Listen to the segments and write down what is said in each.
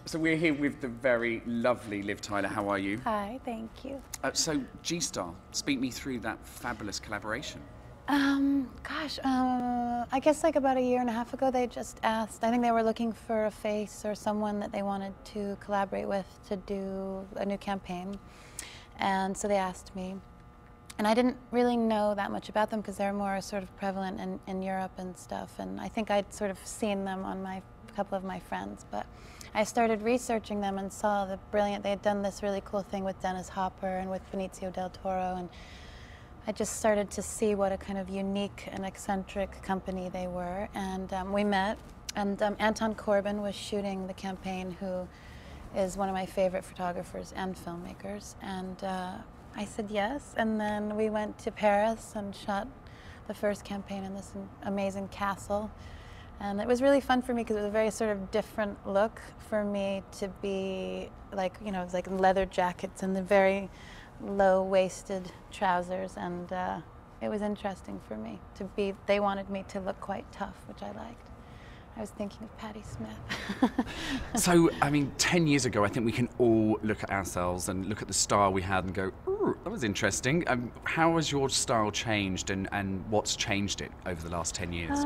So we're here with the very lovely Liv Tyler. How are you? Hi, thank you. So G-Star, speak me through that fabulous collaboration. I guess like about a year and a half ago, they just asked, I think they were looking for a face or someone that they wanted to collaborate with to do a new campaign. And so they asked me. And I didn't really know that much about them because they're more sort of prevalent in Europe and stuff. And I think I'd sort of seen them on a couple of my friends. But I started researching them and saw the brilliant, they had done this really cool thing with Dennis Hopper and with Benicio del Toro. And I just started to see what a kind of unique and eccentric company they were. And we met. And Anton Corbijn was shooting the campaign, who is one of my favorite photographers and filmmakers. And I said yes, and then we went to Paris and shot the first campaign in this amazing castle. And it was really fun for me because it was a very sort of different look for me to be like, you know, it was like leather jackets and the very low-waisted trousers, and it was interesting for me to be, they wanted me to look quite tough, which I liked. I was thinking of Patti Smith. So, I mean, 10 years ago, I think we can all look at ourselves and look at the style we had and go, ooh, that was interesting. How has your style changed, and what's changed it over the last 10 years?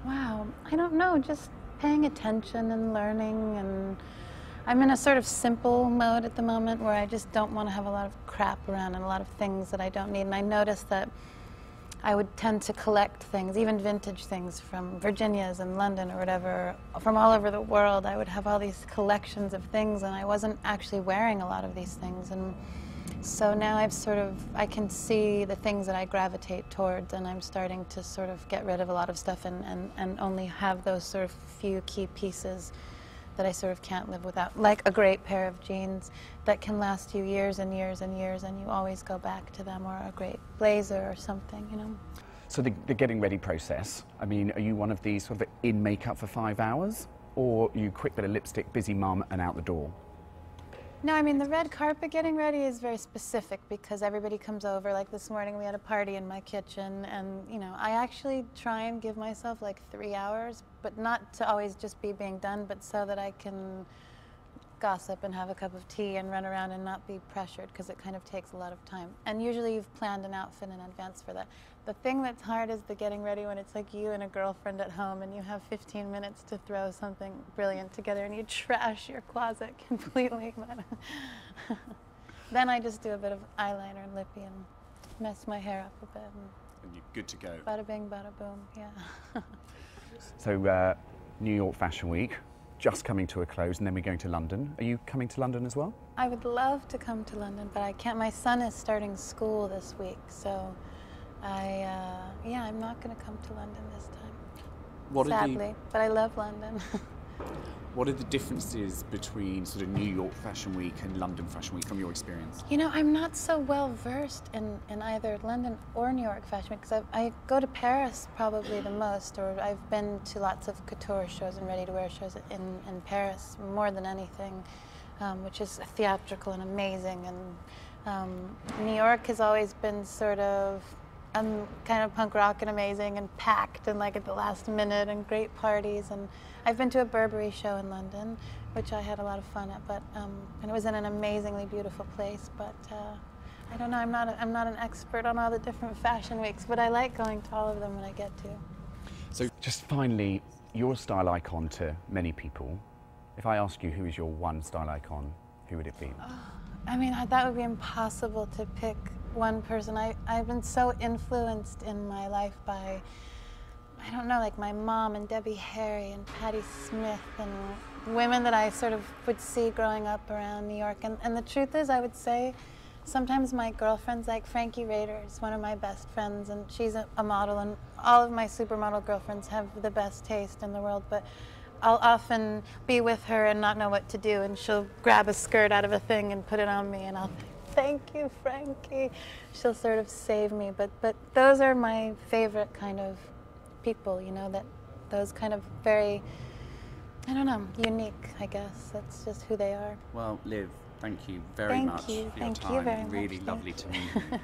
Wow, I don't know, just paying attention and learning, and I'm in a sort of simple mode at the moment where I just don't want to have a lot of crap around and a lot of things that I don't need. And I noticed that I would tend to collect things, even vintage things from Virginia's and London or whatever, from all over the world. I would have all these collections of things, and I wasn't actually wearing a lot of these things. And so now I can see the things that I gravitate towards, and I'm starting to sort of get rid of a lot of stuff and only have those sort of few key pieces that I sort of can't live without, like a great pair of jeans that can last you years and years and years, and you always go back to them, or a great blazer or something, you know. So the getting ready process, I mean, are you one of these sort of in makeup for 5 hours, or are you quick bit of lipstick, busy mum, and out the door? No, I mean, the red carpet getting ready is very specific because everybody comes over. Like this morning we had a party in my kitchen, and you know, I actually try and give myself like 3 hours, but not to always just be being done, but so that I can gossip and have a cup of tea and run around and not be pressured, because it kind of takes a lot of time. And usually you've planned an outfit in advance for that. The thing that's hard is the getting ready when it's like you and a girlfriend at home and you have 15 minutes to throw something brilliant together and you trash your closet completely. Then I just do a bit of eyeliner and lippy and mess my hair up a bit. And you're good to go. Bada bing, bada boom, yeah. So New York Fashion Week, just coming to a close, and then we're going to London. Are you coming to London as well? I would love to come to London, but I can't. My son is starting school this week, so I'm not going to come to London this time. Sadly, but I love London. What are the differences between sort of New York Fashion Week and London Fashion Week from your experience? You know, I'm not so well versed in either London or New York Fashion Week, because I go to Paris probably the most, or I've been to lots of couture shows and ready-to-wear shows in Paris more than anything, which is theatrical and amazing. And New York has always been sort of kind of punk rock and amazing and packed and like at the last minute and great parties. And I've been to a Burberry show in London, which I had a lot of fun at, but and it was in an amazingly beautiful place. But I don't know, I'm not an expert on all the different fashion weeks, but I like going to all of them when I get to. So just finally, you're a style icon to many people. If I ask you who is your one style icon, who would it be? Oh, I mean, that would be impossible to pick one person. I've been so influenced in my life by, I don't know, like my mom and Debbie Harry and Patti Smith and women that I sort of would see growing up around New York. And the truth is, I would say, sometimes my girlfriends, like Frankie Rader is one of my best friends, and she's a model, and all of my supermodel girlfriends have the best taste in the world, but I'll often be with her and not know what to do, and she'll grab a skirt out of a thing and put it on me, and I'll think, thank you, Frankie. She'll sort of save me, but those are my favorite kind of people, you know, that those kind of very, I don't know, unique, I guess. That's just who they are. Well, Liv, thank you very much for your time. Thank you very much. Really lovely to meet you.